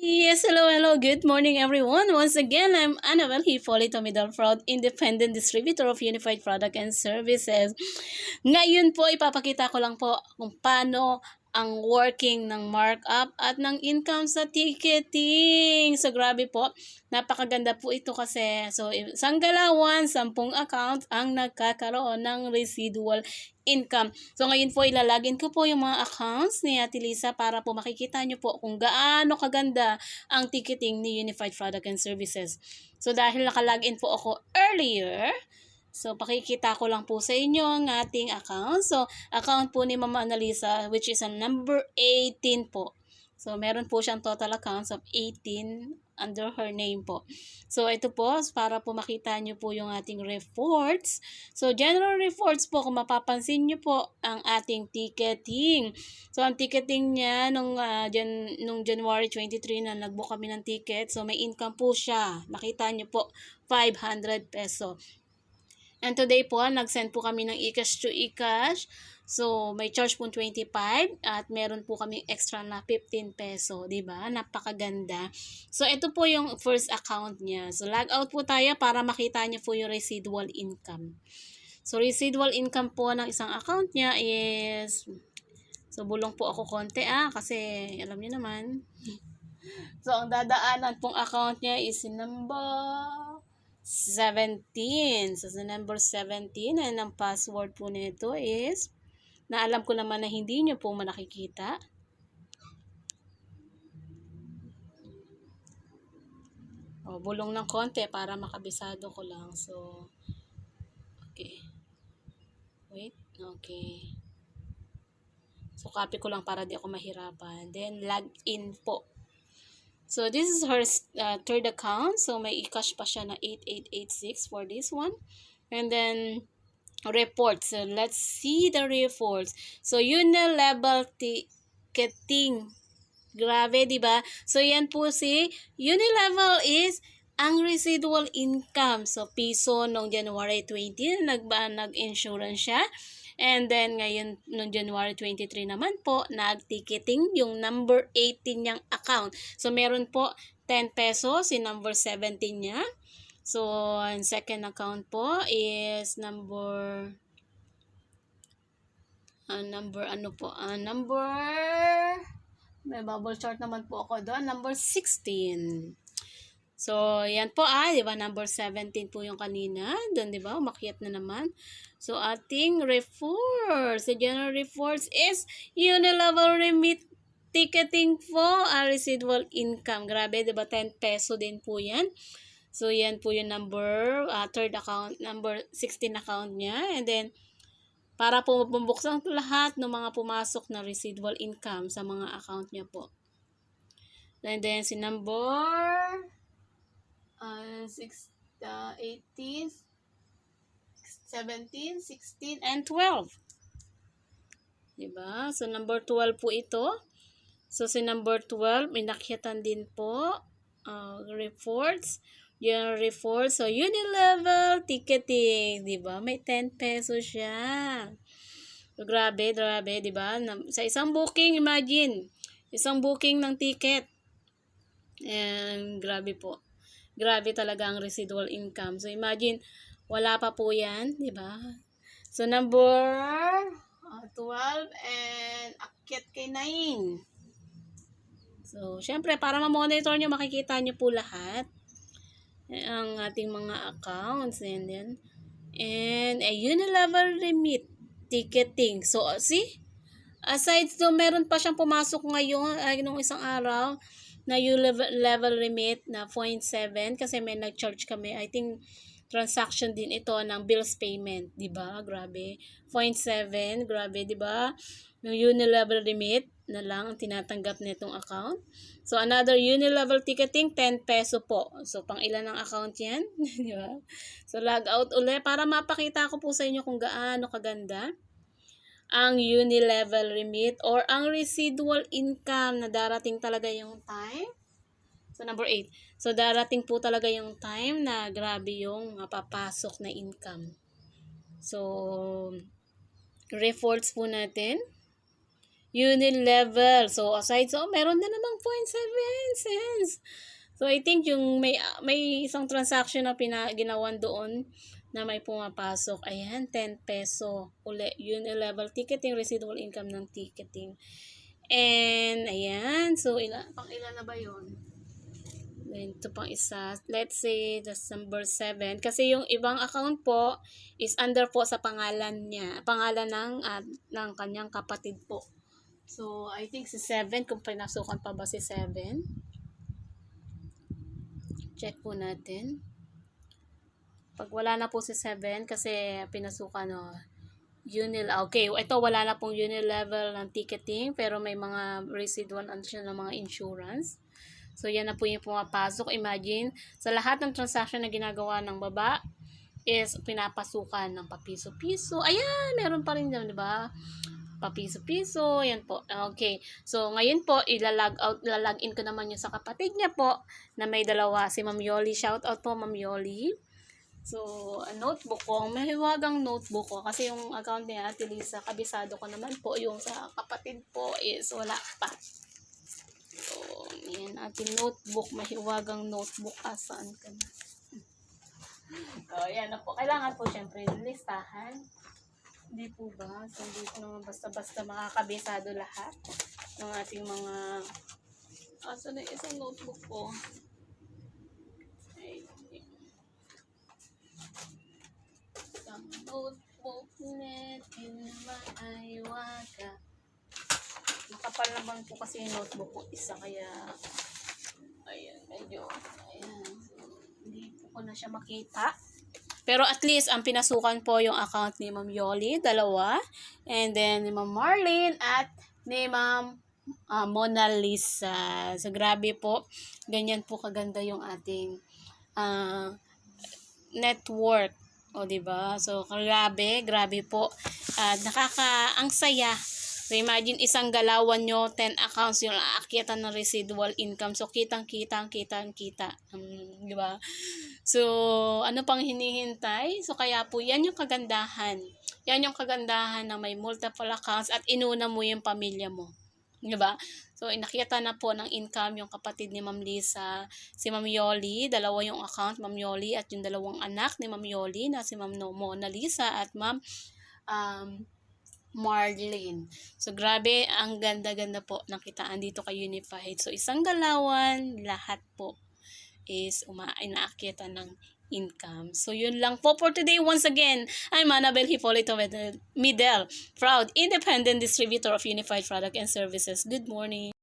Yes, hello, hello. Good morning, everyone. Once again, I'm Annabelle Hipólito Middle Fraud, Independent Distributor of Unified Product and Services. Ngayon po, ipapakita ko lang po kung paano ang working ng markup at ng income sa ticketing. So, grabe po. Napakaganda po ito kasi. So, isang galawan, 10 accounts ang nagkakaroon ng residual income. So, ngayon po, ilalagin ko po yung mga accounts ni Ate Lisa para po makikita nyo po kung gaano kaganda ang ticketing ni Unified Product and Services. So, dahil nakalagin po ako earlier, so, pakikita ko lang po sa inyo ang ating account. So, account po ni Mama Annalisa, which is ang number 18 po. So, meron po siyang total accounts of 18 under her name po. So, ito po, para po makita nyo po yung ating reports. So, general reports po, kung mapapansin nyo po, ang ating ticketing. So, ang ticketing niya nung January 23 na nagbook kami ng ticket. So, may income po siya. Makita nyo po, 500 peso. And today po, nag-send po kami ng eCash to eCash. So, may charge po 25 at meron po kami extra na 15 peso, 'di ba? Napakaganda. So, ito po yung first account niya. So, log out po tayo para makita niyo po yung residual income. So, residual income po ng isang account niya is, so bulong po ako konti kasi alam niyo naman. So, ang dadaanan pong account niya is number 17. So, sa number 17, and ang password po nito is, na alam ko naman na hindi nyo po nakikita. O, bulong ng konti para makabisado ko lang. So, okay. Wait, okay. So, copy ko lang para di ako mahirapan. Then, log in po. So, this is her third account. So, may e-cash pa siya na 8886 for this one. And then, reports. So, let's see the reports. So, Unilevel ticketing. Grabe, di ba? So, yan po si Unilevel is ang residual income. So, piso noong January 20, nag-insurance siya. And then, ngayon, noong January 23 naman po, nag-ticketing yung number 18 niyang account. So, meron po 10 pesos, si number 17 niya. So, ang second account po is number may bubble chart naman po ako doon, number 16. So, yan po di ba, number 17 po yung kanina, doon, di ba, umakyat na naman. So, ating reports, the general reports is Unilevel remit ticketing po, residual income. Grabe, di ba, 10 peso din po yan. So, yan po yung number, third account, number 16 account niya. And then, para po mabuksan lahat ng mga pumasok na residual income sa mga account niya po. And then, si number 18, 17, 16, and 12. Diba? So, number 12 po ito. So, si number 12, inakyatan din po. Reports. Yung reports. So, Unilevel ticketing. Diba? May 10 pesos siya. So, grabe, diba? Sa isang booking, imagine. Isang booking ng ticket. And, grabe po. Grabe talaga ang residual income. So, imagine, wala pa po yan, di ba? So, number 12 and akyat kay 9. So, syempre, para ma-monitor nyo, makikita nyo po lahat ang ating mga accounts. And then, and a Unilevel remit ticketing. So, see? Aside so, meron pa siyang pumasok ngayon, nung isang araw, na Unilevel remit na 0.7 kasi may nag-charge kami. I think transaction din ito ng bills payment, 'di ba? Grabe. 0.7, grabe, 'di ba? Yung Unilevel remit na lang ang tinatanggap nitong account. So another Unilevel ticketing 10 peso po. So pang ilan ang account 'yan, 'di ba? So log out ulit para mapakita ko po sa inyo kung gaano kaganda ang Unilevel remit or ang residual income na darating talaga yung time. So, number 8. So, darating po talaga yung time na grabe yung papasok na income. So, reports po natin. Unilevel. So, aside, so, meron na namang 0.7 cents. So, I think yung may isang transaction na ginawan doon na may pumapasok. Ayan, 10 peso. Uli, Unilevel ticketing, residual income ng ticketing. And, ayan. So, pang ilan na ba yun? Then, ito pang isa. Let's say, that's number 7. Kasi yung ibang account po is under po sa pangalan niya. Pangalan ng kanyang kapatid po. So, I think si 7, kung pinasukan pa ba si 7. Check po natin. Pag wala na po si 7, kasi pinasukan, okay, ito wala na pong Unilevel ng ticketing, pero may mga residual siya ng mga insurance. So, yan na po yung pumapasok. Imagine, sa lahat ng transaction na ginagawa ng baba, is pinapasukan ng papiso-piso. Ayan, meron pa rin dyan, di ba? Papiso-piso, yan po. Okay. So, ngayon po, ilalog in ko naman yung sa kapatid niya po, na may dalawa, si Ma'am Yoli. Shout out po, Ma'am Yoli. So, notebook ko, mahiwagang notebook ko, kasi yung account niya, Ate Lisa, kabisado ko naman po, yung sa kapatid po is wala pa. So, yan, ating notebook, mahiwagang notebook, asaan ka na? So, yan na po. Kailangan po, syempre, listahan. Hindi po ba? So, hindi po naman basta-basta makakabisado lahat ng ating mga... Asan na isang notebook ko? Ay, isang notebook net, inamaiwaga. Makapal naman po kasi yung notebook ko isa, kaya ayan, medyo ayan, so, hindi po ko na siya makita, pero at least ang pinasukan po yung account ni Ma'am Yoli, dalawa, and then ni Ma'am Marlene at ni Ma'am Mona Lisa. So grabe po, ganyan po kaganda yung ating network, o diba? So grabe po, ang saya. So, imagine isang galawan nyo, 10 accounts yung aakyatan ng residual income. So, kitang-kita. Di ba? So, ano pang hinihintay? So, kaya po, yan yung kagandahan. Yan yung kagandahan na may multiple accounts at inuna mo yung pamilya mo. Di ba? So, inakyatan na po ng income yung kapatid ni Ma'am Lisa, si Ma'am Yoli, dalawa yung account, Ma'am Yoli, at yung dalawang anak ni Ma'am Yoli na si Ma'am Mona Lisa at Ma'am Marlene. So, grabe, ang ganda-ganda po ng kitaan dito kay Unified. So, isang galawan, lahat po is inaakyatan ng income. So, yun lang po for today. Once again, I'm Annabel Hipolito Midel, proud independent distributor of Unified Product and Services. Good morning.